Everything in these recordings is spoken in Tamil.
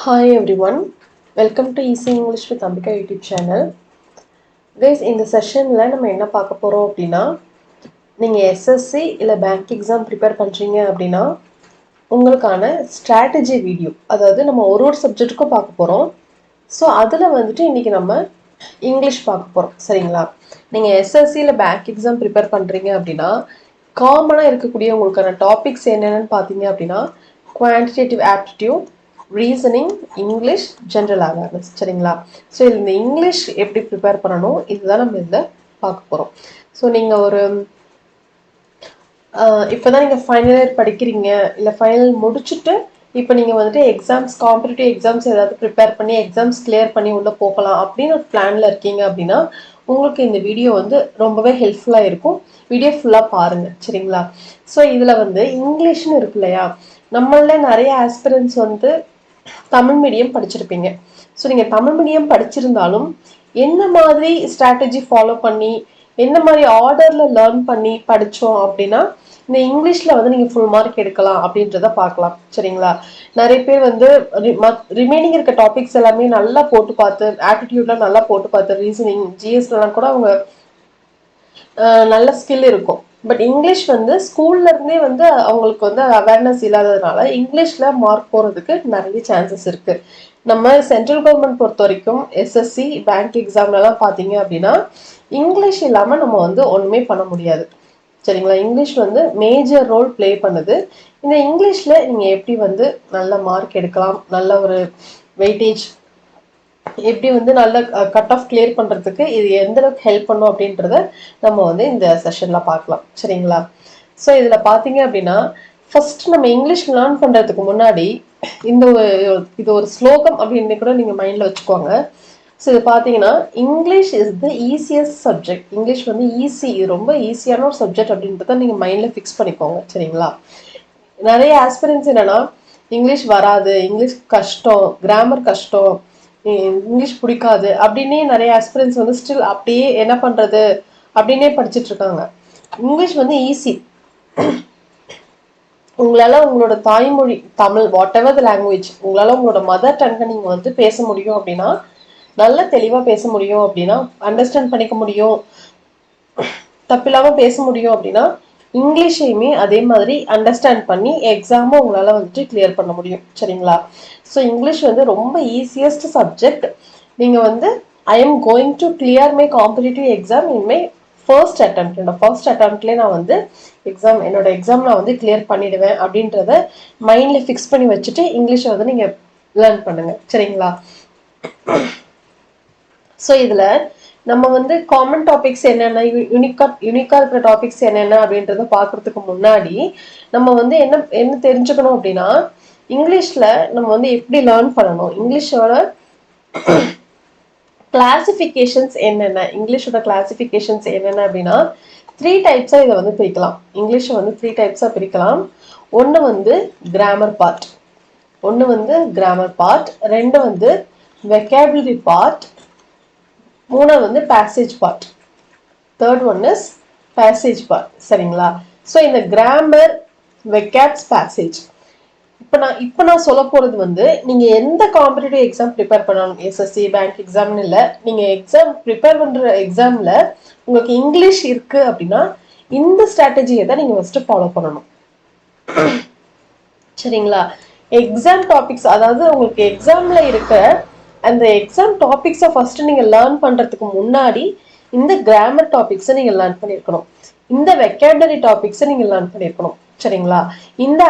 Hi everyone, welcome to Easy English with Ambika YouTube channel. Guys, இந்த செஷன்ல நம்ம என்ன பார்க்க போறோம் அப்படின்னா, நீங்க எஸ்எஸ்சி இல்ல பேங்க் எக்ஸாம் ப்ரிப்பேர் பண்றீங்க அப்படின்னா உங்களுக்கான ஸ்ட்ராட்டஜி வீடியோ, அதாவது நம்ம ஒரு சப்ஜெக்ட்டுக்கும் பார்க்க போறோம். ஸோ அதில் வந்துட்டு இன்னைக்கு நம்ம இங்கிலீஷ் பார்க்க போறோம். சரிங்களா? நீங்க எஸ்எஸ்சி இல்ல பேங்க் எக்ஸாம் ப்ரிப்பேர் பண்றீங்க அப்படின்னா காமனாக இருக்கக்கூடிய உங்களுக்கான டாபிக்ஸ் என்னென்னு பார்த்தீங்க அப்படின்னா, quantitative aptitude, reasoning, English, general awareness. சரிங்களா? ஸோ இந்த இங்கிலீஷ் எப்படி ப்ரிப்பேர் பண்ணணும் இதுதான் நம்ம இதில் பார்க்க போகிறோம். ஸோ நீங்கள் ஒரு இப்போதான் நீங்கள் ஃபைனல் இயர் படிக்கிறீங்க, இல்லை ஃபைனல் முடிச்சுட்டு இப்போ நீங்கள் வந்துட்டு எக்ஸாம்ஸ், காம்படிட்டிவ் எக்ஸாம்ஸ் ஏதாவது ப்ரிப்பேர் பண்ணி எக்ஸாம்ஸ் கிளியர் பண்ணி உள்ளே போகலாம் அப்படின்னு ஒரு பிளானில் இருக்கீங்க அப்படின்னா உங்களுக்கு இந்த வீடியோ வந்து ரொம்பவே ஹெல்ப்ஃபுல்லாக இருக்கும். வீடியோ ஃபுல்லாக பாருங்கள். சரிங்களா? ஸோ இதில் வந்து இங்கிலீஷ்னு இருக்கு இல்லையா, நம்மள நிறைய ஆஸ்பிரன்ஸ் வந்து தமிழ் மீடியம் படிச்சிருப்பீங்க. ஸோ நீங்கள் தமிழ் மீடியம் படிச்சிருந்தாலும் என்ன மாதிரி ஸ்ட்ராட்டஜி ஃபாலோ பண்ணி என்ன மாதிரி ஆர்டரில் லேர்ன் பண்ணி படித்தோம் அப்படின்னா இந்த இங்கிலீஷில் வந்து நீங்கள் ஃபுல் மார்க் எடுக்கலாம் அப்படின்றத பார்க்கலாம். சரிங்களா? நிறைய பேர் வந்து ரிமைனிங் இருக்க டாபிக்ஸ் எல்லாமே நல்லா போட்டு பார்த்து, ஆட்டிடியூட்லாம் நல்லா போட்டு பார்த்து, ரீசனிங், ஜிஎஸ்லாம் கூட அவங்க நல்ல ஸ்கில் இருக்கும். பட் இங்கிலீஷ் வந்து ஸ்கூல்ல இருந்தே வந்து அவங்களுக்கு வந்து அவேர்னஸ் இல்லாததுனால இங்கிலீஷ்ல மார்க் போறதுக்கு நிறைய சான்சஸ் இருக்கு. நம்ம சென்ட்ரல் கவர்மெண்ட் பொறுத்த வரைக்கும் எஸ்எஸ்சி பேங்க் எக்ஸாம்லாம் பார்த்தீங்க அப்படின்னா இங்கிலீஷ் இல்லாம நம்ம வந்து ஒண்ணுமே பண்ண முடியாது. சரிங்களா? இங்கிலீஷ் வந்து மேஜர் ரோல் பிளே பண்ணுது. இந்த இங்கிலீஷ்ல நீங்க எப்படி வந்து நல்ல மார்க் எடுக்கலாம், நல்ல ஒரு வெயிட்டேஜ் எப்படி வந்து நல்ல கட் ஆஃப் கிளியர் பண்ணுறதுக்கு இது எந்த அளவுக்கு ஹெல்ப் பண்ணும் அப்படின்றத நம்ம வந்து இந்த செஷனில் பார்க்கலாம். சரிங்களா? ஸோ இதில் பார்த்தீங்க அப்படின்னா ஃபர்ஸ்ட் நம்ம இங்கிலீஷ் லேர்ன் பண்ணுறதுக்கு முன்னாடி இந்த இது ஒரு ஸ்லோகம் அப்படின்னு கூட நீங்கள் மைண்டில் வச்சுக்கோங்க. ஸோ இது பார்த்தீங்கன்னா, English is the easiest subject. English வந்து ஈஸி, இது ரொம்ப ஈஸியான ஒரு சப்ஜெக்ட் அப்படின்றத நீங்கள் மைண்டில் ஃபிக்ஸ் பண்ணிக்கோங்க. சரிங்களா? நிறைய ஆஸ்பிரன்ஸ் என்னன்னா, இங்கிலீஷ் வராது, இங்கிலீஷ் கஷ்டம், கிராமர் கஷ்டம், இங்கிலீஷ் பிடிக்காது அப்படின்னே நிறைய ஆஸ்பிரன்ஸ் வந்து ஸ்டில் அப்படியே என்ன பண்றது அப்படின்னே படிச்சுட்டு இருக்காங்க. இங்கிலீஷ் வந்து ஈஸி. உங்களால உங்களோட தாய்மொழி Tamil, what ever the language, உங்களால உங்களோட மதர் டங்கை நீங்க வந்து பேச முடியும் அப்படின்னா, நல்ல தெளிவா பேச முடியும் அப்படின்னா, அண்டர்ஸ்டாண்ட் பண்ணிக்க முடியும், தப்பில்லாம பேச முடியும் அப்படின்னா இங்கிலீஷையுமே அதே மாதிரி அண்டர்ஸ்டாண்ட் பண்ணி எக்ஸாமும் உங்களால வந்துட்டு கிளியர் பண்ண முடியும். சரிங்களா? ஸோ இங்கிலீஷ் வந்து ரொம்ப ஈஸியஸ்ட் சப்ஜெக்ட். நீங்க வந்து I am going to clear my competitive exam in my first attempt. என்னோட ஃபர்ஸ்ட் அட்டெம்ப்ட்லேயே நான் வந்து என்னோட எக்ஸாம் நான் வந்து கிளியர் பண்ணிடுவேன் அப்படின்றத மைண்ட்ல ஃபிக்ஸ் பண்ணி வச்சுட்டு இங்கிலீஷை வந்து நீங்க லேர்ன் பண்ணுங்க. சரிங்களா? ஸோ இதுல நம்ம வந்து காமன் டாபிக்ஸ் என்னென்ன, யூனிக்கா இருக்கிற டாபிக்ஸ் என்னென்ன அப்படின்றத பார்க்கறதுக்கு முன்னாடி நம்ம வந்து என்ன தெரிஞ்சுக்கணும் அப்படின்னா, இங்கிலீஷ்ல நம்ம வந்து எப்படி லேர்ன் பண்ணணும், இங்கிலீஷோட கிளாசிஃபிகேஷன்ஸ் என்னென்ன, இங்கிலீஷோட கிளாசிஃபிகேஷன்ஸ் என்னென்ன அப்படின்னா 3 டைப்ஸா இதை வந்து பிரிக்கலாம். இங்கிலீஷை வந்து 3 டைப்ஸா பிரிக்கலாம். ஒன்று வந்து கிராமர் பார்ட், ரெண்டு வந்து வெக்காபுலரி பார்ட், மூணாவது வந்து passage part, third one is passage part. சரிங்களா? ஸோ இந்த கிராமர், வெக்காப்ஸ், பேசேஜ் இப்போ நான் சொல்ல போறது வந்து நீங்க எந்த காம்படிட்டிவ் எக்ஸாம் ப்ரிப்பேர் பண்ணணும், எஸ்எஸ்சி பேங்க் எக்ஸாம்னு இல்லை, நீங்க எக்ஸாம் ப்ரிப்பேர் பண்ற எக்ஸாம்ல உங்களுக்கு இங்கிலீஷ் இருக்கு அப்படின்னா இந்த ஸ்ட்ராட்டஜியை தான் நீங்க ஃபர்ஸ்ட் ஃபாலோ பண்ணணும். சரிங்களா? எக்ஸாம் டாபிக்ஸ், அதாவது உங்களுக்கு எக்ஸாம்ல இருக்க அந்த எக்ஸாம் டாபிக்ஸை ஃபர்ஸ்ட் நீங்க லேர்ன் பண்றதுக்கு முன்னாடி இந்த கிராமர் டாபிக்ஸை நீங்க லேர்ன் பண்ணிருக்கணும், இந்த வெக்காபுலரி டாபிக்ஸை நீங்க லேர்ன் பண்ணிருக்கணும். சரிங்களா? இந்த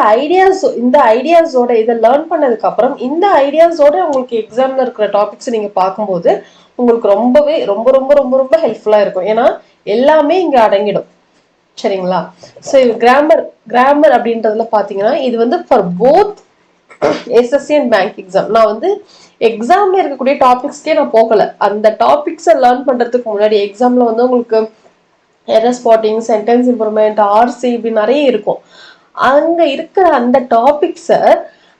ஐடியாஸோட இதை லேர்ன் பண்ணதுக்கு அப்புறம் இந்த ஐடியாஸோட உங்களுக்கு எக்ஸாம்ல இருக்கிற டாபிக்ஸ் நீங்க பார்க்கும்போது உங்களுக்கு ரொம்பவே ரொம்ப ரொம்ப ரொம்ப ரொம்ப ஹெல்ப்ஃபுல்லா இருக்கும். ஏன்னா எல்லாமே இங்க அடங்கிடும். சரிங்களா? ஸோ கிராமர் அப்படின்றதுல பாத்தீங்கன்னா இது வந்து for both SSC and bank exam. நான் வந்து எக்ஸாம்ல இருக்கக்கூடிய டாபிக்ஸ்க்கே நான் போகல, அந்த டாபிக்ஸை லேர்ன் பண்றதுக்கு முன்னாடி எக்ஸாம்ல வந்து உங்களுக்கு error spotting, sentence improvement, RC இப்படி நிறைய இருக்கும். அங்க இருக்கிற அந்த டாபிக்ஸை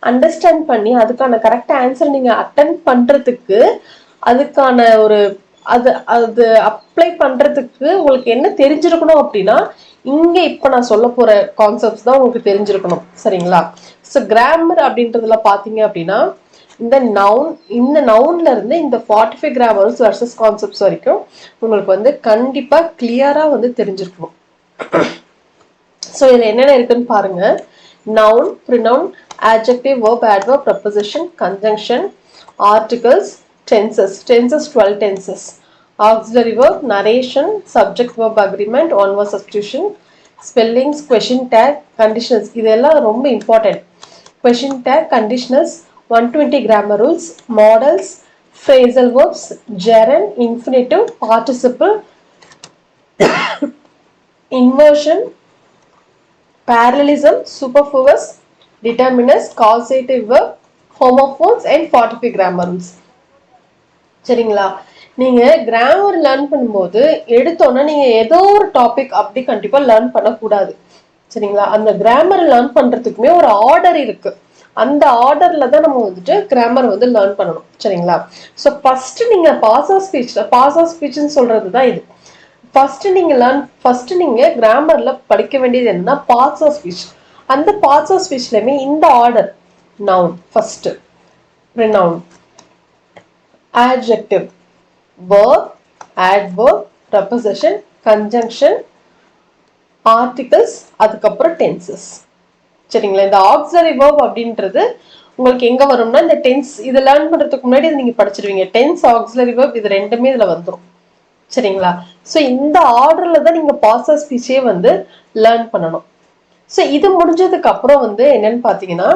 அண்டர்ஸ்டாண்ட் பண்ணி அதுக்கான கரெக்ட் ஆன்சர் நீங்க அட்டென்ட் பண்றதுக்கு, அதுக்கான ஒரு அது அப்ளை பண்றதுக்கு உங்களுக்கு என்ன தெரிஞ்சிருக்கணும் அப்படின்னா இங்க இப்ப நான் சொல்ல போற கான்செப்ட்ஸ் தான் உங்களுக்கு தெரிஞ்சிருக்கணும். சரிங்களா? ஸோ கிராமர் அப்படின்றதுல பாத்தீங்க அப்படின்னா இந்த நவுன்ல இருந்து இந்த 45 கிராமர் ரூல்ஸ் வெர்சஸ் கான்செப்ட்ஸ் வரைக்கும் உங்களுக்கு வந்து கண்டிப்பா கிளியரா வந்து தெரிஞ்சிருக்கணும். ஸோ இதுல என்னென்ன இருக்குன்னு பாருங்க. Noun, pronoun, adjective, verb, adverb, preposition, conjunction, articles, tenses 12 tenses, auxiliary verb, narration, subject verb agreement, one word substitution, spellings, question tag, conditionals. இதெல்லாம் ரொம்ப important. question tag, conditionals, 120 grammar rules, models, phrasal verbs, gerund, infinitive, participle, inversion, parallelism, superfluous, determiners, causative verb, homophones and 45 grammar rules. சரிங்களா? நீங்க கிராமர் லேர்ன் பண்ணும்போது எடுத்தோன்னா நீங்க ஏதோ ஒரு டாபிக் அப்படி கண்டிப்பா லேர்ன் பண்ணக்கூடாது. சரிங்களா? அந்த கிராமர் லேர்ன் பண்றதுக்குமே ஒரு ஆர்டர் இருக்கு. அந்த ஆர்டர்ல தான் நம்ம வந்துட்டு கிராமர் வந்து லேர்ன் பண்ணணும். சரிங்களா? ஸோ ஃபர்ஸ்ட் நீங்க பாஸ் ஆஃப் ஸ்பீச்னு சொல்றது தான் இது. ஃபர்ஸ்ட் நீங்க கிராமர்ல படிக்க வேண்டியது என்னன்னா பார்ட்ஸ் ஆஃப் ஸ்பீச். அந்த பார்ட்ஸ் ஆஃப் ஸ்பீச்லயுமே இந்த order noun first, pronoun, adjective, verb, adverb, preposition, conjunction, articles, அதுக்கப்புறம் tenses. சரிங்களா? இந்த auxiliary verb அப்படின்றது உங்களுக்கு எங்க வரும்னா இந்த டென்ஸ் இது லேர்ன் பண்றதுக்கு முன்னாடி நீங்க படிச்சிருவீங்க. டென்ஸ், auxiliary verb இது ரெண்டுமே இதுல வந்துடும். சரிங்களா? ஸோ இந்த ஆர்டர்ல தான் நீங்க பாஸ் ஆஃப் ஸ்பீச்சே வந்து லேர்ன் பண்ணணும். ஸோ இது முடிஞ்சதுக்கு அப்புறம் வந்து என்னன்னு பாத்தீங்கன்னா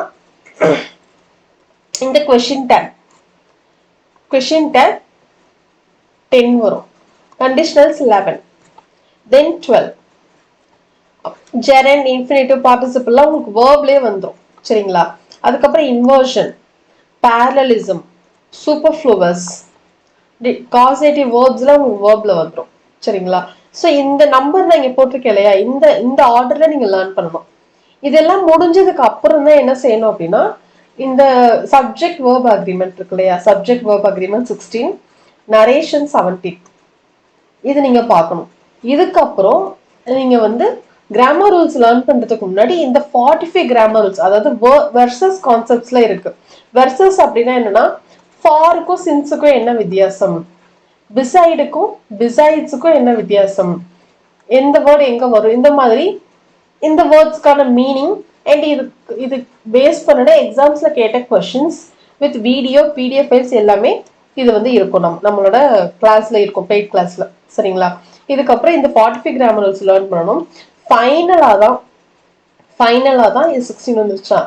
இந்த கொஸ்டின் டேக் 10 வரும், கண்டிஷனல்ஸ் 11, தென் 12, gerund, infinitive, participle உங்களுக்கு வேர்ப்லயே வந்துடும். சரிங்களா? அதுக்கப்புறம் இன்வர்ஷன், parallelism, superfluous, causative verbsலாம் உங்களுக்கு வேர்ப்ல வந்துடும். சரிங்களா? ஸோ இந்த நம்பர் நான் இங்க போட்டிருக்கேன் இல்லையா, இந்த ஆர்டர்ல நீங்க லேர்ன் பண்ணணும். இதெல்லாம் முடிஞ்சதுக்கு அப்புறம் தான் என்ன செய்யணும் அப்படின்னா இந்த சப்ஜெக்ட் வேர்ப் அக்ரிமெண்ட் இருக்கு இல்லையா, சப்ஜெக்ட் வேர்ப் அக்ரிமெண்ட் 16, நரேஷன் 17, இது நீங்க பார்க்கணும். இதுக்கப்புறம் நீங்க வந்து கிராமர் ரூல்ஸ் லேர்ன் பண்றதுக்கு முன்னாடி இந்த 45 கிராமர் ரூல்ஸ், அதாவது வெர்சஸ் கான்செப்ட்ஸ்ல இருக்கு. வெர்சஸ் அப்படின்னா என்னன்னா ஃபாருக்கும் சின்ஸுக்கும் என்ன வித்தியாசம், பிசைடுக்கும் பிசைட்ஸுக்கும் என்ன வித்தியாசம், எந்த வேர்டு எங்க வரும், இந்த மாதிரி இந்த வேர்ட்ஸ்க்கான மீனிங் அண்ட் இது பேஸ் பண்ண எக்ஸாம்ஸ்ல கேட்ட questions with video PDF files எல்லாமே இது வந்து இருக்கும். நம்மளோட கிளாஸ்ல இருக்கும், பெய்ட் கிளாஸ்ல. சரிங்களா? இதுக்கப்புறம் இந்த 45 கிராமர் ரூல்ஸ் லேர்ன் பண்ணணும். ஃபைனலா தான் இது 16 வந்துருச்சா,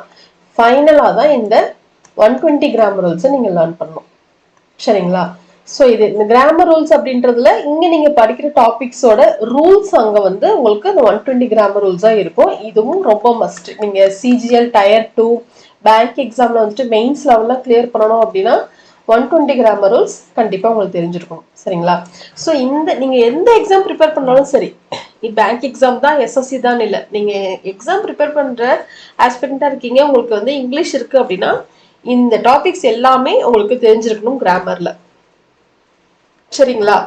ஃபைனலா தான் இந்த 120 கிராமர் ரூல்ஸை நீங்க லேர்ன் பண்ணணும். சரிங்களா? ஸோ இது இந்த கிராமர் ரூல்ஸ் அப்படின்றதுல இங்க நீங்க படிக்கிற டாபிக்ஸோட ரூல்ஸ் அங்க வந்து உங்களுக்கு இந்த 120 கிராமர் ரூல்ஸா இருக்கும். இதுவும் ரொம்ப மஸ்ட். நீங்க சிஜிஎல் டயர் 2 பேங்க் எக்ஸாம்ல வந்துட்டு மெயின்ஸ் லெவல்ல கிளியர் பண்ணணும் அப்படின்னா 120 கிராமர் ரூல்ஸ் கண்டிப்பா உங்களுக்கு தெரிஞ்சிருக்கும். சரிங்களா? ஸோ நீங்க எந்த எக்ஸாம் ப்ரிப்பேர் பண்ணாலும் சரி, பேங்க் எக்ஸாம் தான் எஸ்எஸ்சி தான் இல்லை, நீங்க எக்ஸாம் ப்ரிப்பேர் பண்ற ஆஸ்பிரண்டா இருக்கீங்க, உங்களுக்கு வந்து இங்கிலீஷ் இருக்கு அப்படின்னா இந்த டாபிக்ஸ் எல்லாமே உங்களுக்கு தெரிஞ்சிருக்கணும் கிராமர்ல. சரிங்களா?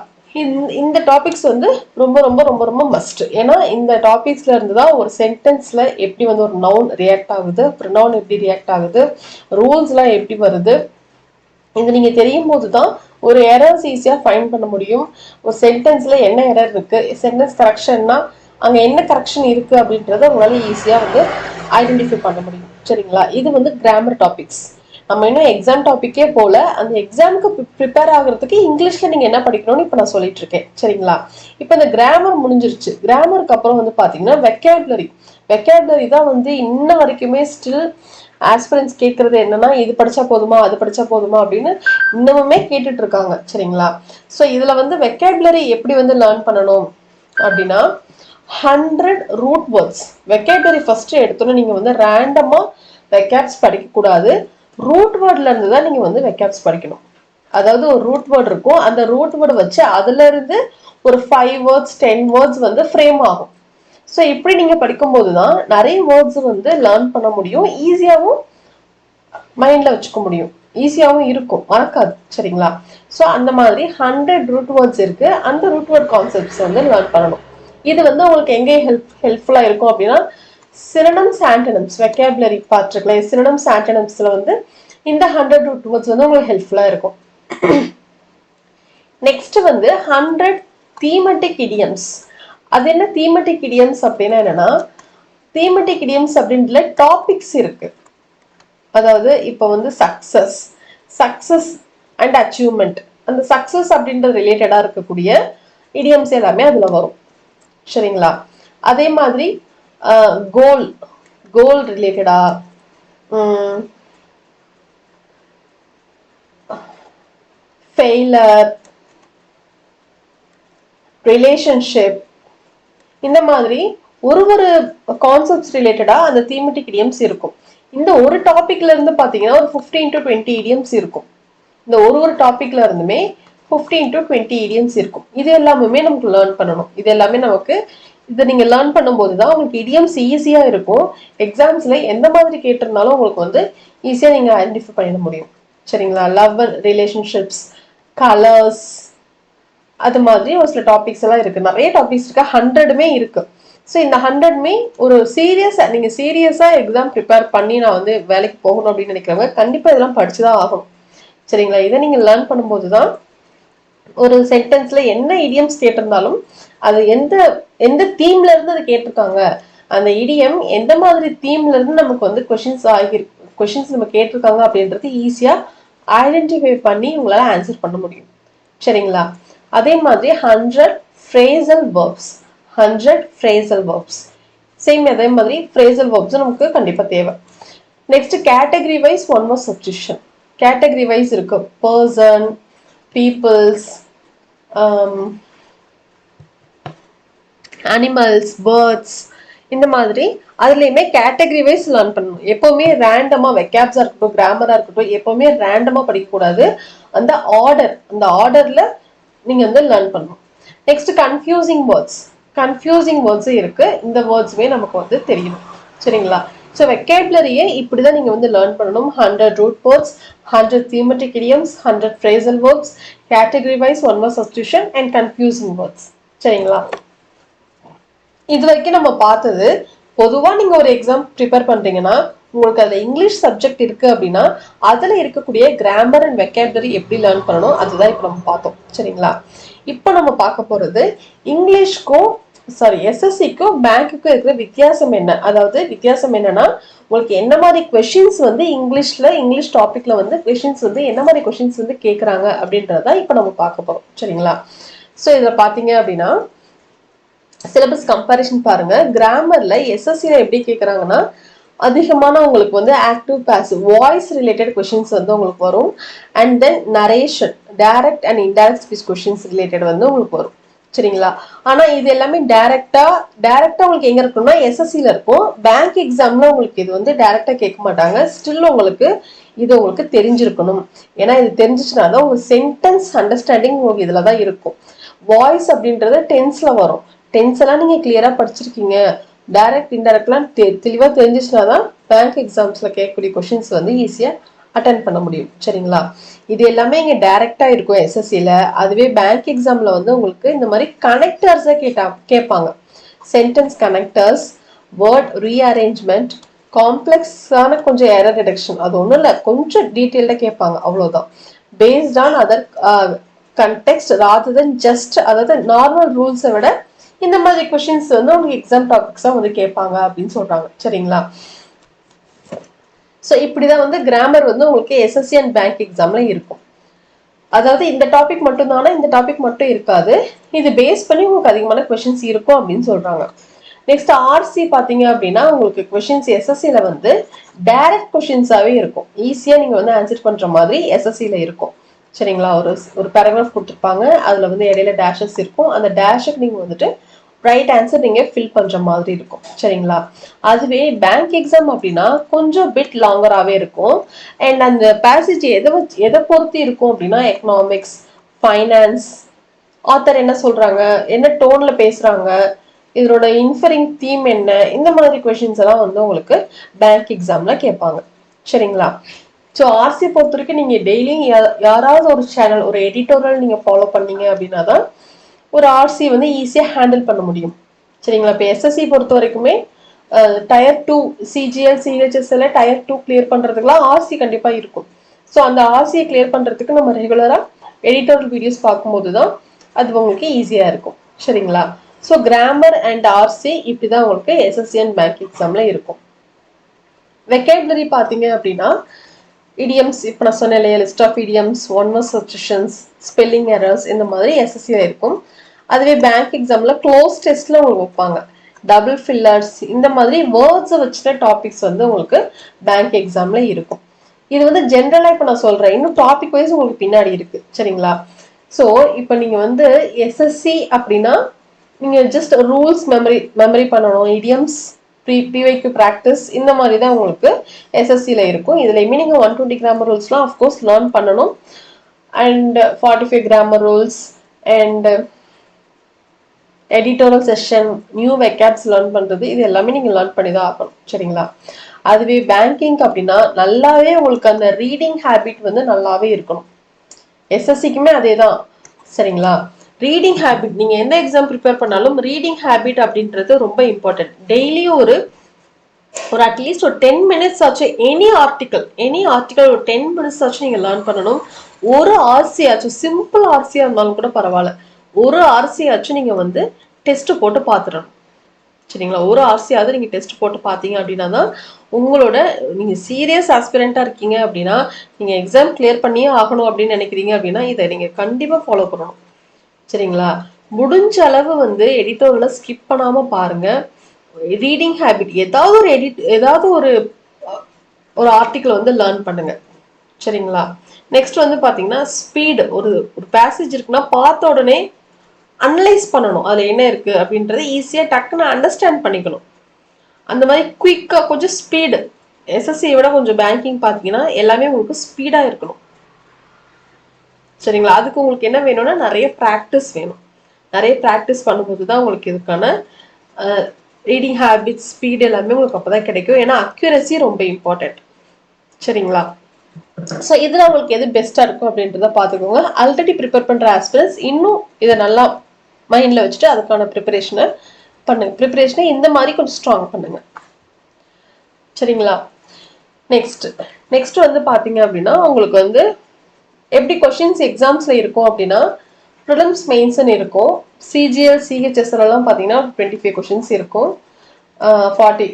இந்த டாபிக்ஸ் வந்து ரொம்ப ரொம்ப ரொம்ப ரொம்ப மஸ்ட். ஏன்னா இந்த டாபிக்ஸ்ல இருந்து தான் ஒரு சென்டென்ஸ்ல எப்படி வந்து ஒரு நவுன் ரியாக்ட் ஆகுது, ப்ரொனவுன் எப்படி ரியாக்ட் ஆகுது, ரூல்ஸ்லாம் எப்படி வருது, இது நீங்க தெரியும் போதுதான் ஒரு எரர்ஸ் ஈஸியா ஃபைண்ட் பண்ண முடியும். ஒரு சென்டென்ஸ்ல என்ன எரர் இருக்கு, சென்டென்ஸ் கரெக்ஷன்னா அங்க என்ன கரெக்ஷன் இருக்கு அப்படின்றத உங்களால ஈஸியா வந்து ஐடென்டிஃபை பண்ண முடியும். சரிங்களா? இது வந்து கிராமர் டாபிக்ஸ். நம்ம இன்னும் எக்ஸாம் டாபிக்கே போல, அந்த எக்ஸாமுக்கு ப்ரிப்பேர் ஆகுறதுக்கு இங்கிலீஷ்ல நீங்க என்ன படிக்கணும்னு இப்ப நான் சொல்லிட்டு இருக்கேன். சரிங்களா? இப்ப இந்த கிராமர் முடிஞ்சிருச்சு. கிராமருக்கு அப்புறம் வந்து பாத்தீங்கன்னா வெக்காபுலரி தான் வந்து இன்ன வரைக்குமே ஸ்டில் ஆஸ்பிரன்ஸ் கேட்கறது என்னன்னா இது படிச்சா போதுமா அது படிச்சா போதுமா அப்படின்னு இன்னமுமே கேட்டுட்டு இருக்காங்க. சரிங்களா? ஸோ இதுல வந்து வெக்காபுலரி எப்படி வந்து லேர்ன் பண்ணணும் அப்படின்னா 100 ரூட் வேர்ட்ஸ். வெக்காபுலரி ஃபர்ஸ்ட் எடுத்தோன்னு நீங்க வந்து ரேண்டமா வெக்காப்ஸ் படிக்க கூடாது. ரூட் வேர்ட்ல இருந்து தான் நீங்க வந்து வெக்காப்ஸ் படிக்கணும். அதாவது ஒரு ரூட் வேர்ட் இருக்கும், அந்த ரூட் வேர்டு வச்சு அதுல இருந்து ஒரு 5 வேர்ட்ஸ் 10 வேர்ட்ஸ் வந்து ஃப்ரேம் ஆகும். ஸோ இப்படி நீங்க படிக்கும்போது தான் நிறைய வேர்ட்ஸ் வந்து லேர்ன் பண்ண முடியும், ஈஸியாகவும் மைண்ட்ல வச்சுக்க முடியும், ஈஸியாகவும் இருக்கும், மறக்காது. சரிங்களா? ஸோ அந்த மாதிரி 100 ரூட் வேர்ட்ஸ் இருக்கு. அந்த ரூட் வேர்ட் கான்செப்ட்ஸ் வந்து லேர்ன் பண்ணணும். இது வந்து உங்களுக்கு எங்கே ஹெல்ப்ஃபுல்லா இருக்கும் அப்படின்னா சினோனிம்ஸ் ஆன்டோனிம்ஸ் வெக்காபுலரி பார்ட் இருக்குல்ல, சினோனிம்ஸ் ஆன்டோனிம்ஸ்ல வந்து இந்த 100 root words வந்து உங்களுக்கு ஹெல்ப்ஃபுல்லா இருக்கும். நெக்ஸ்ட் வந்து 100 thematic idioms. அது என்ன thematic idioms அப்படின்னா என்னன்னா, thematic idioms அப்படின்றதுல டாபிக்ஸ் இருக்கு. அதாவது இப்போ வந்து சக்சஸ் அண்ட் அச்சீவ்மெண்ட், அந்த சக்சஸ் அப்படின்ற ரிலேட்டடா இருக்கக்கூடிய இடியம்ஸ் எல்லாமே அதுல வரும். சரிங்களா? அதே மாதிரி கோல் ரிலேட்டடா, ஃபெயிலர், ரிலேஷன்ஷிப், இந்த மாதிரி ஒரு கான்செப்ட்ஸ் ரிலேட்டடா அந்த தீமெட்டிக் இடியம்ஸ் இருக்கும். இந்த ஒரு டாபிக்ல இருந்து பாத்தீங்கன்னா ஒரு 15 to 20 இடியம்ஸ் இருக்கும். இந்த ஒரு டாபிக்ல இருந்துமே 15 to 20 இடியம்ஸ் இருக்கும். இது எல்லாமே நமக்கு லேர்ன் பண்ணணும். இது எல்லாமே நமக்கு இதை நீங்க லேர்ன் பண்ணும்போது தான் உங்களுக்கு இடியம்ஸ் ஈஸியா இருக்கும். எக்ஸாம்ஸ்ல எந்த மாதிரி கேட்டிருந்தாலும் உங்களுக்கு வந்து ஈஸியா நீங்க ஐடென்டிஃபை பண்ணிட முடியும். சரிங்களா? லவ், ரிலேஷன்ஷிப்ஸ், கலர்ஸ், அது மாதிரி ஒரு சில டாபிக்ஸ் எல்லாம் இருக்கு. நிறைய டாபிக்ஸ் இருக்கு, 100மே இருக்கு. ஸோ இந்த 100மே ஒரு நீங்க சீரியஸா எக்ஸாம் ப்ரிப்பேர் பண்ணி நான் வந்து வேலைக்கு போகணும் அப்படின்னு நினைக்கிறவங்க கண்டிப்பா இதெல்லாம் படிச்சுதான் ஆகணும். சரிங்களா? இதை நீங்க லேர்ன் பண்ணும்போது தான் ஒரு சென்டென்ஸ்ல என்ன இடியம்ஸ் கேட்டிருந்தாலும் அது எந்த தீம்ல இருந்து அதை கேட்டிருக்காங்க, அந்த இடியம் எந்த மாதிரி தீம்ல இருந்து நமக்கு வந்து கொஸ்டின்ஸ் நம்ம கேட்டிருக்காங்க அப்படின்றது ஈஸியா ஐடென்டிஃபை பண்ணி உங்களால ஆன்சர் பண்ண முடியும். சரிங்களா? அதே மாதிரி 100 phrasal verbs சேம். அதே மாதிரி phrasal verbs நமக்கு கண்டிப்பா தேவை. Next category wise one more substitution. Category wise இருக்கு, பர்சன், பீப்புள்ஸ், அனிமல்ஸ், பேர்ட்ஸ், இந்த மாதிரி அதுலயுமே கேட்டகரி வைஸ் லேர்ன் பண்ணணும். எப்பவுமே ரேண்டமா வெக்காப்ஸா இருக்கட்டும், கிராமரா இருக்கட்டும், எப்பவுமே ரேண்டமா படிக்கக்கூடாது. அந்த ஆர்டர்ல நீங்க வந்து லேர்ன் பண்ணணும். நெக்ஸ்ட் கன்ஃபியூசிங் வேர்ட்ஸ் இருக்கு. இந்த வேர்ட்ஸ்மே நமக்கு வந்து தெரியணும். சரிங்களா? ஸோ வெக்காபுலரியே இப்படிதான் நீங்க வந்து லேர்ன் பண்ணணும். 100 root words, 100 thematic idioms, 100 phrasal verbs, category wise one word substitution and confusing words. சரிங்களா? இது வரைக்கும் நம்ம பார்த்தது பொதுவா நீங்க ஒரு எக்ஸாம் ப்ரிப்பேர் பண்றீங்கன்னா உங்களுக்கு அதுல இங்கிலீஷ் சப்ஜெக்ட் இருக்கு அப்படின்னா அதுல இருக்கக்கூடிய கிராமர் அண்ட் வெக்காபுலரி எப்படி லேர்ன் பண்ணணும் அதுதான் இப்ப நம்ம பார்த்தோம். சரிங்களா? இப்ப நம்ம பார்க்க போறது எஸ்எஸ்சிக்கும் பேங்க்குக்கும் இருக்கிற வித்தியாசம் என்ன. அதாவது வித்தியாசம் என்னன்னா உங்களுக்கு என்ன மாதிரி கொஸ்டின்ஸ் வந்து இங்கிலீஷ் டாபிக்ல வந்து கொஸ்டின்ஸ் வந்து என்ன மாதிரி கொஸ்டின்ஸ் வந்து கேட்கறாங்க அப்படின்றத இப்ப நம்ம பார்க்க போறோம். சரிங்களா? ஸோ இதுல பாத்தீங்க அப்படின்னா சிலபஸ் கம்பேரிஷன் பாருங்க. கிராமர்ல எஸ்எஸ்சில எப்படி கேட்கறாங்கன்னா அதிகமான உங்களுக்கு வந்து active passive voice related questions வந்து உங்களுக்கு வரும். And then narration, direct and indirect speech questions related வந்து உங்களுக்கு வரும். சரிங்களா? ஆனா இது எல்லாமே டைரக்டா உங்களுக்கு எங்க இருக்கும்னா எஸ்எஸ்சில இருக்கும். பேங்க் எக்ஸாம்ல உங்களுக்கு இது வந்து டைரக்டா கேட்க மாட்டாங்க. ஸ்டில் உங்களுக்கு இது உங்களுக்கு தெரிஞ்சிருக்கணும். ஏன்னா இது தெரிஞ்சிச்சுன்னா தான் உங்க சென்டென்ஸ் அண்டர்ஸ்டாண்டிங் உங்களுக்கு இதுலதான் இருக்கும். வாய்ஸ் அப்படின்றது டென்ஸ்ல வரும். டென்ஸ் எல்லாம் நீங்க கிளியரா படிச்சிருக்கீங்க, டைரக்ட் இன்டைரக்ட்லாம் தெளிவா தெரிஞ்சிச்சுனாதான் பேங்க் எக்ஸாம்ஸ்ல கேட்கக்கூடிய கொஸ்டின்ஸ் வந்து ஈஸியா அட்டென்ட் பண்ண முடியும். சரிங்களா? இது எல்லாமே இங்க டைரக்டா இருக்கும் எஸ்எஸ்சில. அதுவே பேங்க் எக்ஸாம்ல வந்து உங்களுக்கு இந்த மாதிரி கனெக்டர்ஸ் கேட்பாங்க. சென்டென்ஸ் கனெக்டர்ஸ், வேர்ட் ரீஅரேஞ்ச்மெண்ட், காம்ப்ளெக்ஸான கொஞ்சம் எரர் டிடெக்ஷன், அது ஒண்ணும் இல்ல, கொஞ்சம் டீட்டெயில்டா கேட்பாங்க, அவ்வளவுதான். Based on other context rather then just, அதாவது நார்மல் ரூல்ஸை விட இந்த மாதிரி கொஸ்டின்ஸ் வந்து உங்களுக்கு எக்ஸாம் டாபிக்ஸா வந்து கேட்பாங்க அப்படின்னு சொல்றாங்க. சரிங்களா? ஸோ இப்படிதான் வந்து கிராமர் வந்து உங்களுக்கு எஸ்எஸ்சி அண்ட் பேங்க் எக்ஸாம்ல இருக்கும். அதாவது இந்த டாபிக் மட்டும் தானே, இந்த டாபிக் மட்டும் இருக்காது, இது பேஸ் பண்ணி உங்களுக்கு அதிகமான கொஸ்டின்ஸ் இருக்கும் அப்படின்னு சொல்றாங்க. நெக்ஸ்ட் ஆர்சி பாத்தீங்க அப்படின்னா உங்களுக்கு கொஸ்டின்ஸ் எஸ்எஸ்சில வந்து டைரக்ட் கொஸ்டின்ஸாவே இருக்கும். ஈஸியா நீங்க வந்து ஆன்சர் பண்ற மாதிரி எஸ்எஸ்சில இருக்கும். சரிங்களா? ஒரு பேராகிராஃப் கொடுத்துருப்பாங்க, அதுல வந்து இடையில டேஷஸ் இருக்கும். அந்த டேஷுக்கு நீங்க வந்துட்டு ரைட் ஆன்சர் நீங்க ஃபில் பண்ற மாதிரி இருக்கும். சரிங்களா? அதுவே பேங்க் எக்ஸாம் அப்படின்னா கொஞ்சம் பிட் லாங்கராகவே இருக்கும். அண்ட் அந்த பேசேஜ் எதை பொறுத்து இருக்கும் அப்படின்னா எக்கனாமிக்ஸ், ஃபைனான்ஸ், ஆத்தர் என்ன சொல்றாங்க, என்ன டோன்ல பேசுறாங்க, இதோட இன்ஃபரிங் தீம் என்ன, இந்த மாதிரி கொஸ்டின்ஸ் எல்லாம் வந்து உங்களுக்கு பேங்க் எக்ஸாம்ல கேட்பாங்க. சரிங்களா? ஸோ ஆர்சி பொறுத்த வரைக்கும் நீங்க டெய்லியும் யாராவது ஒரு சேனல், ஒரு எடிட்டோரியல் நீங்க ஃபாலோ பண்ணீங்க அப்படின்னா தான் ஒரு ஆர்சி வந்து ஈஸியா ஹேண்டில் பண்ண முடியும். சரிங்களா? இப்போ எஸ்எஸ்சி பொறுத்த வரைக்குமே tier 2 CGL CHSL tier 2 clear பண்றதுக்குலாம் ஆர்சி கண்டிப்பா இருக்கும். ஸோ அந்த ஆர்சியை கிளியர் பண்றதுக்கு நம்ம ரெகுலரா எடிட்டோரியல் வீடியோஸ் பார்க்கும்போது தான் அது உங்களுக்கு ஈஸியா இருக்கும். சரிங்களா? ஸோ கிராமர் அண்ட் ஆர்சி இப்படிதான் உங்களுக்கு எஸ்எஸ்சி அண்ட் பேங்க் எக்ஸாம்ல இருக்கும். வெக்காபுலரி பார்த்தீங்க அப்படின்னா இடியம்ஸ், இப்போ நான் சொன்ன இல்லையா list of idioms, one word substitutions, spelling errors இந்த மாதிரி எஸ்எஸ்சியில் இருக்கும். அதுவே பேங்க் எக்ஸாமில் க்ளோஸ் டெஸ்ட்டில் உங்களுக்கு வைப்பாங்க. டபுள் ஃபில்லர்ஸ் இந்த மாதிரி வேர்ட்ஸை வச்சுட்ட டாபிக்ஸ் வந்து உங்களுக்கு பேங்க் எக்ஸாமில் இருக்கும். இது வந்து ஜென்ரலாக இப்போ நான் சொல்கிறேன், இன்னும் டாபிக் வைஸ் உங்களுக்கு பின்னாடி இருக்குது. சரிங்களா? ஸோ இப்போ நீங்கள் வந்து எஸ்எஸ்சி அப்படின்னா நீங்கள் ஜஸ்ட் ரூல்ஸ் மெமரி பண்ணணும், இடியம்ஸ் ப்ரீவைக்கு ப்ராக்டிஸ் இந்த மாதிரி தான் உங்களுக்கு எஸ்எஸ்சியில் இருக்கும். இதுலையுமே நீங்கள் 120 கிராமர் ரூல்ஸ்லாம் அஃப்கோர்ஸ் லேர்ன் பண்ணணும். And 45 grammar rules and editorial session, new vocabs learn பண்ணுறது, இது எல்லாமே நீங்கள் லேர்ன் பண்ணி தான் ஆகணும். சரிங்களா? அதுவே பேங்கிங் அப்படின்னா நல்லாவே உங்களுக்கு அந்த ரீடிங் ஹேபிட் வந்து நல்லாவே இருக்கணும். எஸ்எஸ்சிக்குமே அதே தான். சரிங்களா? ரீடிங் ஹேபிட், நீங்க எந்த எக்ஸாம் ப்ரிப்பேர் பண்ணாலும் ரீடிங் ஹேபிட் அப்படின்றது ரொம்ப இம்பார்ட்டன்ட். டெய்லி ஒரு அட்லீஸ்ட் ஒரு 10 மினிட்ஸ் ஆச்சு எனி ஆர்டிக்கல் ஒரு 10 மினிட்ஸ் ஆச்சு நீங்க லேர்ன் பண்ணணும். ஒரு ஆர்சி ஆச்சும், சிம்பிள் ஆர்சியா இருந்தாலும் கூட பரவாயில்ல, ஒரு ஆர்சி ஆச்சும் நீங்க வந்து டெஸ்ட் போட்டு பார்த்துடணும். சரிங்களா? ஒரு ஆர்சியாவது நீங்க டெஸ்ட் போட்டு பார்த்தீங்க அப்படின்னா தான் உங்களோட, நீங்க சீரியஸ் ஆஸ்பிரண்டா இருக்கீங்க அப்படின்னா, நீங்க எக்ஸாம் கிளியர் பண்ணியே ஆகணும் அப்படின்னு நினைக்கிறீங்க அப்படின்னா இதை நீங்க கண்டிப்பா ஃபாலோ பண்ணணும். சரிங்களா? முடிஞ்ச அளவு வந்து எடிட்டோரியல ஸ்கிப் பண்ணாம பாருங்க. ரீடிங் ஹேபிட், ஏதாவது ஒரு ஆர்டிக்கிள் வந்து லேர்ன் பண்ணுங்க. சரிங்களா? நெக்ஸ்ட் வந்து பாத்தீங்கன்னா ஸ்பீடு. ஒரு பேசேஜ் இருக்குன்னா பார்த்த உடனே அனலைஸ் பண்ணணும், அதுல என்ன இருக்கு அப்படின்றத ஈஸியா டக்குன்னு அண்டர்ஸ்டாண்ட் பண்ணிக்கணும். அந்த மாதிரி குயிக்கா கொஞ்சம் ஸ்பீடு. எஸ்எஸ்சியை விட கொஞ்சம் பேங்கிங் பாத்தீங்கன்னா எல்லாமே உங்களுக்கு ஸ்பீடா இருக்கணும். சரிங்களா? அதுக்கு உங்களுக்கு என்ன வேணும்னா நிறைய ப்ராக்டிஸ் வேணும். நிறைய ப்ராக்டிஸ் பண்ணும்போது தான் உங்களுக்கு இதுக்கான ரீடிங் ஹேபிட்ஸ், ஸ்பீட் எல்லாமே உங்களுக்கு அப்போதான் கிடைக்கும். ஏன்னா அக்யூரசி ரொம்ப இம்பார்ட்டன்ட். சரிங்களா? ஸோ இதில் உங்களுக்கு எது பெஸ்ட்டாக இருக்கும் அப்படின்றத பார்த்துக்கோங்க. ஆல்ரெடி ப்ரிப்பேர் பண்ணுற ஆஸ்பிரன்ஸ் இன்னும் இதை நல்லா மைண்டில் வச்சுட்டு அதுக்கான ப்ரிப்பரேஷனை பண்ணுங்க. ப்ரிப்பரேஷனை இந்த மாதிரி கொஞ்சம் ஸ்ட்ராங் பண்ணுங்க. சரிங்களா? நெக்ஸ்ட் வந்து பார்த்தீங்க அப்படின்னா உங்களுக்கு வந்து எப்படி கொஸ்டின்ஸ் எக்ஸாம்ஸ்ல இருக்கும் அப்படின்னா ப்ரிலிம்ஸ் மெயின்ஸ்ன்னு இருக்கும். சிஜிஎல் சிஹெச்எஸ்எல் எல்லாம் பார்த்தீங்கன்னா 25 கொஸ்டின்ஸ் இருக்கும். 40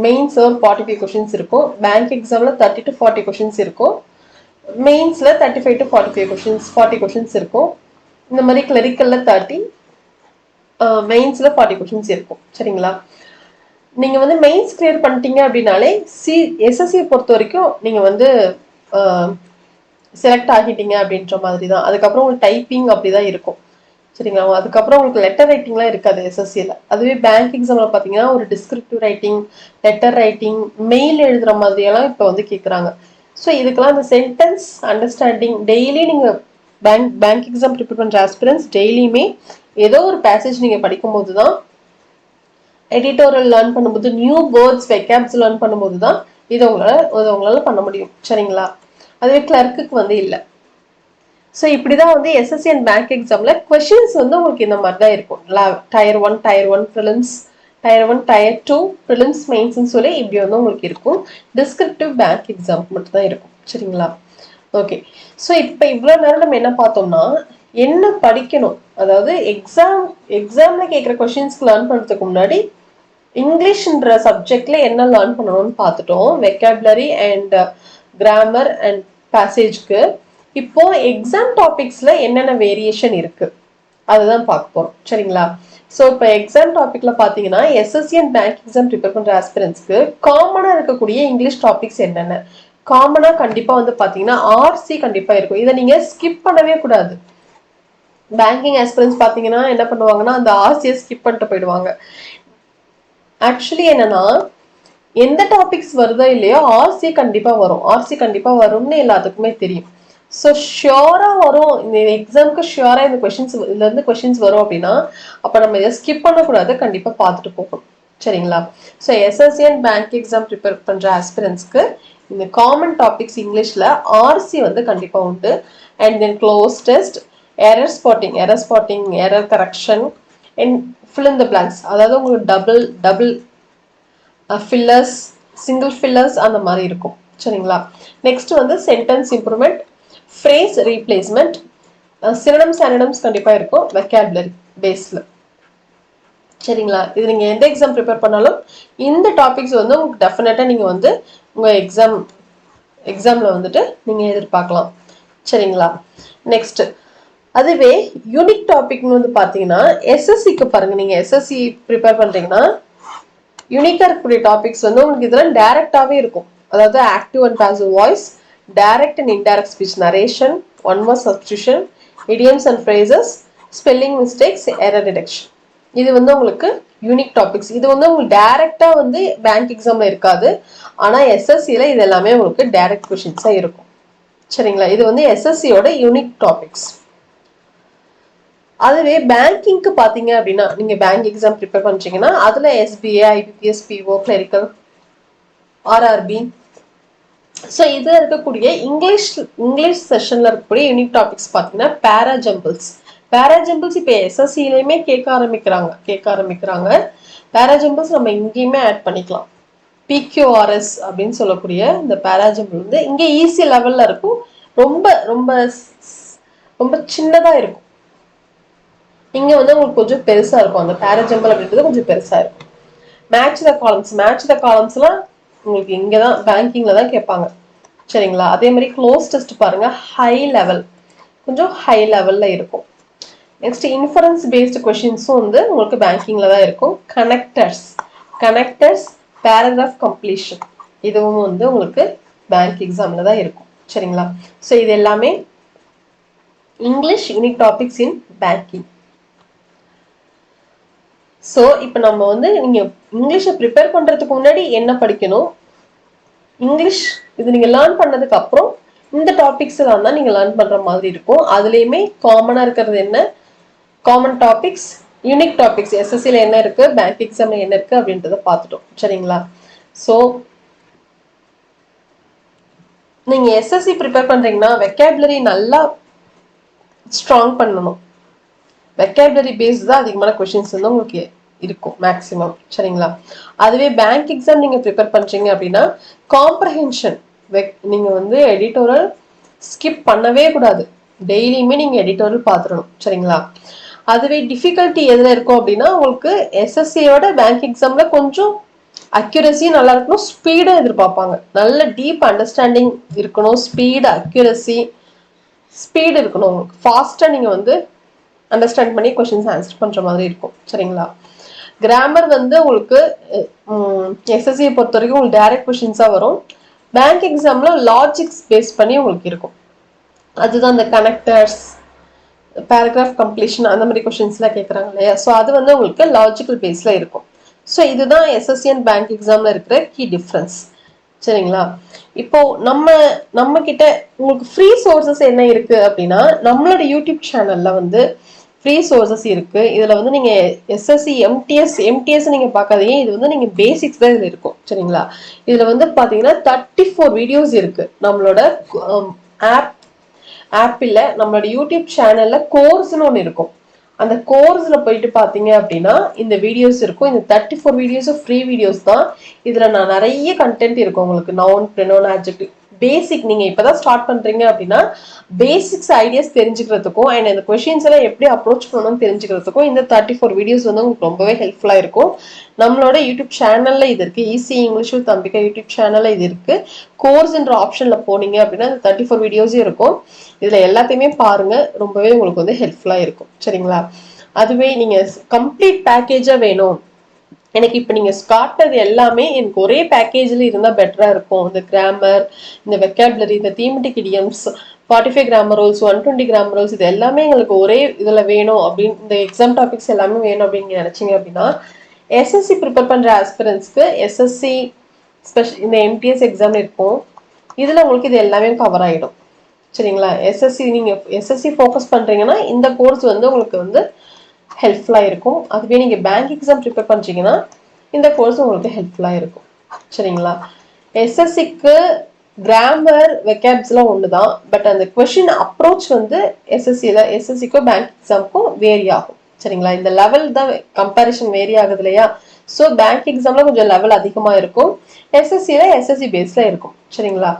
மெயின்ஸ் 45 கொஸ்டின்ஸ் இருக்கும். பேங்க் எக்ஸாம்ல 30 to 40 கொஸ்டின்ஸ் இருக்கும். மெயின்ஸ்ல 35 to 45 கொஸ்டின்ஸ் 40 கொஸ்டின்ஸ் இருக்கும். இந்த மாதிரி கிளரிக்கல்ல 30, மெயின்ஸ்ல 40 கொஸ்டின்ஸ் இருக்கும். சரிங்களா? நீங்க வந்து மெயின்ஸ் கிளியர் பண்ணிட்டீங்க அப்படின்னாலே எஸ்எஸ்சியை பொறுத்த வரைக்கும் நீங்க வந்து செலக்ட் ஆகிட்டீங்க அப்படின்ற மாதிரி தான். அதுக்கப்புறம் உங்களுக்கு டைப்பிங் அப்படிதான் இருக்கும். சரிங்களா? அதுக்கப்புறம் உங்களுக்கு லெட்டர் ரைட்டிங்லாம் இருக்காது எஸ்எஸ்சியில். அதுவே பேங்க் எக்ஸாமில் பார்த்தீங்கன்னா ஒரு descriptive writing, letter writing, mail எழுதுகிற மாதிரியெல்லாம் இப்போ வந்து கேட்குறாங்க. ஸோ இதுக்கெல்லாம் இந்த சென்டென்ஸ் அண்டர்ஸ்டாண்டிங் டெய்லி நீங்கள் பேங்க் எக்ஸாம் ப்ரிப்பேர் பண்ணுற ஆஸ்பிரன்ஸ் டெய்லியுமே ஏதோ ஒரு பேசேஜ் நீங்கள் படிக்கும்போது தான், எடிட்டோரியல் லேர்ன் பண்ணும்போது, நியூ வேர்ட்ஸ் வெக்காப்ஸ் லேர்ன் பண்ணும்போது தான் இதை உங்களால பண்ண முடியும். சரிங்களா? அதுவே கிளர்க்குக்கு வந்து இல்லை. ஸோ இப்படிதான் வந்து எஸ்எஸ்சி அண்ட் பேங்க் எக்ஸாம்ல கொஸ்டின்ஸ் வந்து உங்களுக்கு இந்த மாதிரி தான் இருக்கும். Tier 1 prelims, tier 1 tier 2 prelims மெயின்ஸ்ன்னு சொல்லி இப்படி வந்து உங்களுக்கு இருக்கும். டிஸ்கிரிப்டிவ் பேங்க் எக்ஸாம்க்கு மட்டும் தான் இருக்கும். சரிங்களா? ஓகே. ஸோ இப்போ இவ்வளோ நேரம் நம்ம என்ன பார்த்தோம்னா என்ன படிக்கணும், அதாவது எக்ஸாம்ல கேட்குற கொஸ்டின்ஸ்க்கு லேர்ன் பண்ணுறதுக்கு முன்னாடி இங்கிலீஷ்ன்ற சப்ஜெக்ட்ல என்ன லேர்ன் பண்ணணும்னு பார்த்துட்டோம். வெக்காபுலரி அண்ட் கிராமர் அண்ட் பேசேஜ்க்கு. இப்போ எக்ஸாம் டாபிக்ஸ்ல என்னென்ன வேரியேஷன் இருக்கு அதுதான் பார்க்க போறோம். சரிங்களா? ஸோ இப்போ எக்ஸாம் டாபிக்ல பாத்தீங்கன்னா SSC and bank exam prepare பண்ற ஆஸ்பிரன்ஸ்க்கு காமனா இருக்கக்கூடிய இங்கிலீஷ் டாபிக்ஸ் என்னென்ன? காமனா கண்டிப்பா வந்து பாத்தீங்கன்னா ஆர்சி கண்டிப்பா இருக்கும். இதை நீங்க ஸ்கிப் பண்ணவே கூடாது. பேங்கிங் ஆஸ்பிரன்ஸ் பாத்தீங்கன்னா என்ன பண்ணுவாங்கன்னா அந்த ஆர்சியை ஸ்கிப் பண்ணிட்டு போயிடுவாங்க. ஆக்சுவலி என்னன்னா எந்த டாபிக்ஸ் வருதோ இல்லையோ ஆர்சி கண்டிப்பா வரும். ஆர்சி கண்டிப்பா வரும்னு எல்லாத்துக்குமே தெரியும். ஸோ ஷியோரா வரும், இந்த எக்ஸாமுக்கு ஷியோரா இந்த இதுல இருந்து கொஸ்டின்ஸ் வரும் அப்படின்னா அப்ப நம்ம இதை ஸ்கிப் பண்ணக்கூடாது, கண்டிப்பா பார்த்துட்டு போகணும். சரிங்களா? So SSC and bank exam prepare பண்ற ஆஸ்பிரன்ஸ்க்கு இந்த காமன் டாபிக்ஸ் இங்கிலீஷ்ல ஆர்சி வந்து கண்டிப்பா உண்டு. And then cloze test, error spotting, error correction, and fill in the blanks. அதாவது உங்களுக்கு ஃபில்லர்ஸ், சிங்கிள் ஃபில்லர்ஸ் அந்த மாதிரி இருக்கும். சரிங்களா? நெக்ஸ்ட் வந்து sentence improvement, phrase replacement, synonyms ஆன்டோனிம்ஸ் கண்டிப்பா இருக்கும் வெக்காபுலரி பேஸ்ல. சரிங்களா? இது நீங்க எந்த எக்ஸாம் ப்ரிப்பேர் பண்ணாலும் இந்த டாபிக்ஸ் வந்து உங்களுக்கு டெஃபினட்டா நீங்க வந்து உங்க எக்ஸாம்ல வந்துட்டு நீங்க எதிர்பார்க்கலாம். சரிங்களா? நெக்ஸ்ட் அதுவே யூனிக் டாபிக்னு வந்து பாத்தீங்கன்னா எஸ்எஸ்சிக்கு பாருங்க, நீங்க எஸ்எஸ்சி ப்ரிப்பேர் பண்றீங்கன்னா யூனிக்கா இருக்கக்கூடிய டாபிக்ஸ் வந்து உங்களுக்கு இதெல்லாம் டைரக்டாவே இருக்கும். அதாவது active and passive voice, direct and indirect speech narration, one word substitution, idioms and phrases, spelling mistakes, error detection. இது வந்து உங்களுக்கு யூனிக் டாபிக்ஸ். இது வந்து உங்களுக்கு டைரக்டா வந்து பேங்க் எக்ஸாம்ல இருக்காது. ஆனா எஸ்எஸ்சில இது எல்லாமே உங்களுக்கு டைரக்ட் கொஸ்டின்ஸா இருக்கும். சரிங்களா? இது வந்து எஸ்எஸ்சியோட யூனிக் டாபிக்ஸ். அதுவே பேங்கிங்க்கு பாத்தீங்க அப்படின்னா நீங்க பேங்க் எக்ஸாம் ப்ரிப்பேர் பண்றீங்கன்னா அதுல SBI, IBPS, PO, clerical, RRB, so இதுல இருக்கக்கூடிய இங்கிலீஷ் செஷன்ல இருக்கக்கூடிய யூனிக் டாபிக்ஸ் பாத்தீங்கன்னா பேராஜம்பிள்ஸ். பேராஜம்பிள்ஸ் இப்ப எஸ்எஸ்சிலையுமே கேட்க ஆரம்பிக்கிறாங்க. பேராஜம்பிள்ஸ் நம்ம இங்கேயுமே ஆட் பண்ணிக்கலாம். பிக்யூஆர்எஸ் அப்படின்னு சொல்லக்கூடிய இந்த பேராஜம்பிள் வந்து இங்க ஈஸி லெவல்ல இருக்கும். ரொம்ப ரொம்ப ரொம்ப சின்னதா இருக்கும். இங்க வந்து உங்களுக்கு கொஞ்சம் பெருசா இருக்கும். அந்த பேராஜம்பிள் அப்படின்றது கொஞ்சம் பெருசா இருக்கும். மேட்ச் த காலம்ஸ்லாம் உங்களுக்கு இங்கதான் பேங்கிங்ல தான் கேட்பாங்க. சரிங்களா? அதே மாதிரி க்ளோஸ் டெஸ்ட் பாருங்க, ஹை லெவல், கொஞ்சம் ஹை லெவல்ல இருக்கும். நெக்ஸ்ட் இன்ஃபரன்ஸ் பேஸ்டு கொஸ்டின்ஸும் வந்து உங்களுக்கு பேங்கிங்ல தான் இருக்கும். கனெக்டர்ஸ், பேராகிராஃப் கம்ப்ளீஷன், இதுவும் வந்து உங்களுக்கு பேங்க் எக்ஸாம்ல தான் இருக்கும். சரிங்களா? ஸோ இது எல்லாமே இங்கிலீஷ் யூனிக் டாபிக்ஸ் இன் பேங்கிங். ஸோ இப்போ நம்ம வந்து நீங்க இங்கிலீஷை ப்ரிப்பேர் பண்றதுக்கு முன்னாடி என்ன படிக்கணும், இங்கிலீஷ் இது நீங்க லேர்ன் பண்ணதுக்கு அப்புறம் இந்த டாபிக்ஸ் எல்லாம் தான் நீங்க லேர்ன் பண்ற மாதிரி இருக்கும். அதுலயுமே காமனா இருக்கிறது என்ன, காமன் டாபிக்ஸ், யூனிக் டாபிக்ஸ் எஸ்எஸ்சில என்ன இருக்கு, பேங்க் எக்ஸாம்ல என்ன இருக்கு அப்படின்றத பார்த்துட்டோம். சரிங்களா? ஸோ நீங்க எஸ்எஸ்சி ப்ரிப்பேர் பண்றீங்கன்னா வெக்காபுலரி நல்லா ஸ்ட்ராங் பண்ணணும். வெக்காபுலரி பேஸ்ட் தான் அதிகமான கொஸ்டின்ஸ் வந்து உங்களுக்கு இருக்கும் மேக்ஸிமம். சரிங்களா? அதுவே பேங்க் எக்ஸாம் நீங்க ப்ரிப்பேர் பண்றீங்க அப்படின்னா காம்ப்ரஹென்ஷன் நீங்க வந்து எடிட்டோரல் ஸ்கிப் பண்ணவே கூடாது. டெய்லியுமே நீங்க எடிட்டோரல் பார்த்துடணும். சரிங்களா? அதுவே டிஃபிகல்ட்டி எதுல இருக்கும் அப்படின்னா உங்களுக்கு எஸ்எஸ்சியோட பேங்க் எக்ஸாம்ல கொஞ்சம் அக்யூரசி நல்லா இருக்கணும், ஸ்பீடா எதிர்பார்ப்பாங்க. நல்ல டீப் அண்டர்ஸ்டாண்டிங் இருக்கணும், ஸ்பீடு இருக்கணும். உங்களுக்கு ஃபாஸ்டா நீங்க வந்து அண்டர்ஸ்டாண்ட் பண்ணி கொஸ்டின்ஸ் ஆன்சர் பண்ற மாதிரி இருக்கும். சரிங்களா? கிராமர் வந்து உங்களுக்கு எஸ்எஸ்சியை பொறுத்த வரைக்கும் உங்களுக்கு டைரக்ட் கொஸ்டின்ஸா வரும். பேங்க் எக்ஸாம்ல லாஜிக்ஸ் பேஸ் பண்ணி உங்களுக்கு இருக்கும். அதுதான் இந்த கனெக்டர்ஸ், பேராகிராஃப் கம்ப்ளீஷன் அந்த மாதிரி கொஸ்டின்ஸ்லாம் கேட்குறாங்க இல்லையா? ஸோ அது வந்து உங்களுக்கு லாஜிக்கல் பேஸ்ல இருக்கும். ஸோ இதுதான் எஸ்எஸ்சி அண்ட் பேங்க் எக்ஸாம்ல இருக்கிற கீ டிஃப்ரென்ஸ். சரிங்களா? இப்போ நம்ம கிட்ட உங்களுக்கு ஃப்ரீ சோர்சஸ் என்ன இருக்கு அப்படின்னா நம்மளோட யூடியூப் சேனல்ல வந்து ஃப்ரீ சோர்சஸ் இருக்கு. இதுல வந்து நீங்க எஸ்எஸ்சி எம்டிஎஸ் நீங்க பார்க்காதீங்க. இது வந்து நீங்க பேசிக்ஸ் தான் இதுல இருக்கும். சரிங்களா? இதுல வந்து பாத்தீங்கன்னா 34 வீடியோஸ் இருக்கு. நம்மளோட ஆப்பில் நம்மளோட யூடியூப் சேனல்ல கோர்ஸ்னு ஒன்று இருக்கும். அந்த கோர்ஸ்ல போயிட்டு பாத்தீங்க அப்படின்னா இந்த வீடியோஸ் இருக்கும். இந்த 34 வீடியோஸ் ஃப்ரீ வீடியோஸ் தான். இதுல நான் நிறைய கண்டென்ட் இருக்கும் உங்களுக்கு. நவுன், ப்ரொனவுன், அட்ஜெக்டிவ், பேசிக் நீங்க இப்பதான் ஸ்டார்ட் பண்றீங்க அப்படின்னா பேசிக்ஸ் ஐடியாஸ் தெரிஞ்சுக்கிறதுக்கும் அண்ட் இந்த கொஸ்டின்ஸ் எல்லாம் எப்படி அப்ரோச் பண்ணணும்னு தெரிஞ்சுக்கிறதுக்கும் இந்த 34 வீடியோஸ் வந்து உங்களுக்கு ரொம்பவே ஹெல்ப்ஃபுல்லா இருக்கும். நம்மளோட யூடியூப் சேனல்ல இது இருக்கு. Easy English with Ambika YouTube சேனல்ல இது இருக்கு. கோர்ஸ்ன்ற ஆப்ஷன்ல போனீங்க அப்படின்னா இந்த 34 வீடியோஸும் இருக்கும். இதுல எல்லாத்தையுமே பாருங்க, ரொம்பவே உங்களுக்கு வந்து ஹெல்ப்ஃபுல்லா இருக்கும். சரிங்களா? அதுவே நீங்க கம்ப்ளீட் பேக்கேஜா வேணும், எனக்கு இப்ப நீங்க காட்டுறது எல்லாமே எனக்கு ஒரே பேக்கேஜ்ல இருந்தா பெட்டரா இருக்கும். இந்த கிராமர், இந்த வெக்காபுலரி, இந்த தீமெட்டிக் idioms, 45 grammar rules, 120 grammar rules, இது எல்லாமே எங்களுக்கு ஒரே இதுல வேணும் அப்படின்னு, இந்த எக்ஸாம் டாபிக்ஸ் எல்லாமே வேணும் அப்படின்னு நினைச்சீங்க அப்படின்னா எஸ்எஸ்சி ப்ரிப்பேர் பண்ற ஆஸ்பிரன்ஸ்க்கு எஸ்எஸ்சி இந்த எம்டிஎஸ் எக்ஸாம் இருக்கும். இதுல உங்களுக்கு இது எல்லாமே கவர் ஆயிடும். சரிங்களா? நீங்க எஸ்எஸ்சி ஃபோக்கஸ் பண்றீங்கன்னா இந்த கோர்ஸ் வந்து உங்களுக்கு வந்து ஹெல்ப்ஃபுல்லா இருக்கும். அதுவே நீங்க பேங்க் எக்ஸாம் ப்ரிப்பேர் பண்றீங்கன்னா இந்த கோர்ஸ் உங்களுக்கு ஹெல்ப்ஃபுல்லா இருக்கும். சரிங்களா? எஸ்எஸ்சிக்கு கிராமர், வெக்காப்ஸ்லாம் ஒண்ணுதான். பட் அந்த கொஸ்டின் அப்ரோச் வந்து எஸ்எஸ்சிக்கும் பேங்க் எக்ஸாமுக்கும் வேரி ஆகும். சரிங்களா? இந்த லெவல் தான் கம்பேரிஷன் வேரி ஆகுது இல்லையா? ஸோ பேங்க் எக்ஸாமில் கொஞ்சம் லெவல் அதிகமாக இருக்கும், எஸ்எஸ்சியில் எஸ்எஸ்சி பேஸில் இருக்கும். சரிங்களா?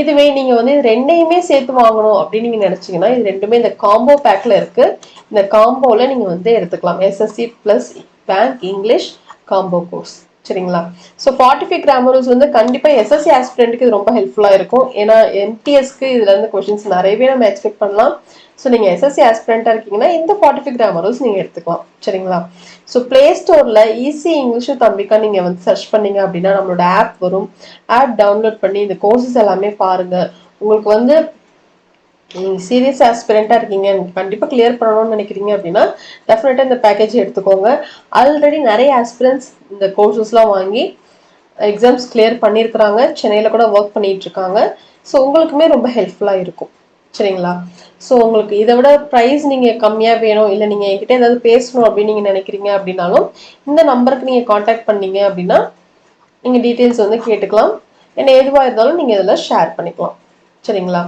இதுவே நீங்கள் வந்து இது ரெண்டையுமே சேர்த்து வாங்கணும் அப்படின்னு நீங்கள் நினச்சிங்கன்னா இது ரெண்டுமே இந்த காம்போ பேக்கில் இருக்குது. இந்த காம்போவில் நீங்கள் வந்து எடுத்துக்கலாம். SSC plus bank English combo course. சரிங்களா? ஸோ 45 கிராமர் ரூல்ஸ் வந்து கண்டிப்பாக எஸ்எஸ்சி ஆஸ்பிரண்ட்டுக்கு இது ரொம்ப ஹெல்ப்ஃபுல்லாக இருக்கும். ஏன்னா எம்டிஎஸ்க்கு இதுல இருந்து கொஸ்டின்ஸ் நிறையவே நம்ம எக்ஸ்பெக்ட் பண்ணலாம். ஸோ நீங்கள் எஸ்எஸ்சி ஆஸ்பிரண்ட்டாக இருக்கீங்கன்னா இந்த 45 கிராமர் ரூல்ஸ் நீங்கள் எடுத்துக்கலாம். சரிங்களா? ஸோ பிளே ஸ்டோரில் ஈஸி இங்கிலீஷு தம்பிக்கா நீங்கள் வந்து சர்ச் பண்ணீங்க அப்படின்னா நம்மளோட ஆப் வரும். ஆப் டவுன்லோட் பண்ணி இந்த கோர்சஸ் எல்லாமே பாருங்கள். உங்களுக்கு வந்து சீரியஸ் ஆஸ்பிரண்ட்டாக இருக்கீங்க, கண்டிப்பாக கிளியர் பண்ணணும்னு நினைக்கிறீங்க அப்படின்னா டெஃபினட்டாக இந்த பேக்கேஜ் எடுத்துக்கோங்க. ஆல்ரெடி நிறைய ஆஸ்பிரண்ட்ஸ் இந்த கோர்சஸ்லாம் வாங்கி எக்ஸாம்ஸ் கிளியர் பண்ணியிருக்கிறாங்க, சென்னையில் கூட ஒர்க் பண்ணிட்டு இருக்காங்க. ஸோ உங்களுக்குமே ரொம்ப ஹெல்ப்ஃபுல்லாக இருக்கும். சரிங்களா? ஸோ உங்களுக்கு இதை விட ப்ரைஸ் நீங்கள் கம்மியாக வேணும், இல்லை நீங்கள் என்கிட்ட ஏதாவது பேசணும் அப்படின்னு நீங்கள் நினைக்கிறீங்க அப்படின்னாலும் இந்த நம்பருக்கு நீங்கள் காண்டாக்ட் பண்ணீங்க அப்படின்னா நீங்கள் டீட்டெயில்ஸ் வந்து கேட்டுக்கலாம். ஏன்னா எதுவாக இருந்தாலும் நீங்கள் இதில் ஷேர் பண்ணிக்கலாம். சரிங்களா?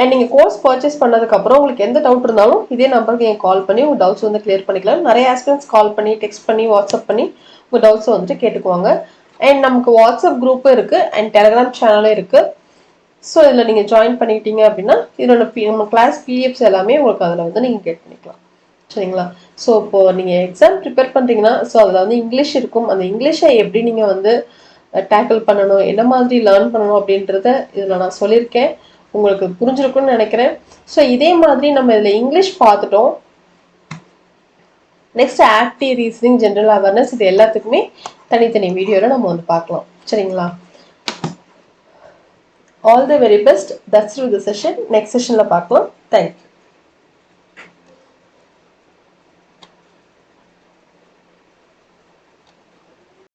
அண்ட் நீங்கள் கோர்ஸ் பர்ச்சேஸ் பண்ணதுக்கப்புறம் உங்களுக்கு எந்த டவுட் இருந்தாலும் இதே நம்பருக்கு நீங்கள் கால் பண்ணி உங்கள் டவுட்ஸ் வந்து கிளியர் பண்ணிக்கலாம். நிறைய ஆஸ்பிரண்ட்ஸ் கால் பண்ணி, டெக்ஸ்ட் பண்ணி, வாட்ஸ்அப் பண்ணி உங்கள் டவுட்ஸை வந்துட்டு கேட்டுக்குவாங்க. அண்ட் நமக்கு வாட்ஸ்அப் குரூப்பும் இருக்குது அண்ட் டெலிகிராம் சேனலும் இருக்குது. ஸோ இதில் நீங்கள் ஜாயின் பண்ணிக்கிட்டீங்க அப்படின்னா இதோட நம்ம கிளாஸ் பிடிஎஃப்ஸ் எல்லாமே உங்களுக்கு அதில் வந்து நீங்கள் கெட் பண்ணிக்கலாம். சரிங்களா? ஸோ இப்போது நீங்கள் எக்ஸாம் ப்ரிப்பேர் பண்ணுறீங்கன்னா ஸோ அதில் வந்து இங்கிலீஷ் இருக்கும். அந்த இங்கிலீஷை எப்படி நீங்கள் வந்து டேக்கிள் பண்ணணும், என்ன மாதிரி லேர்ன் பண்ணணும் அப்படின்றத இதில் நான் சொல்லியிருக்கேன். உங்களுக்கு புரிஞ்சிருக்கும்னு நினைக்கிறேன். ஸோ இதே மாதிரி நம்ம இதில் இங்கிலீஷ் பார்த்துட்டோம். Next active reasoning, general awareness, இது எல்லாத்துக்குமே தனித்தனி வீடியோவில் நம்ம வந்து பார்க்கலாம். சரிங்களா? All the very best. That's through the session. Next session la paakalam. Thank you.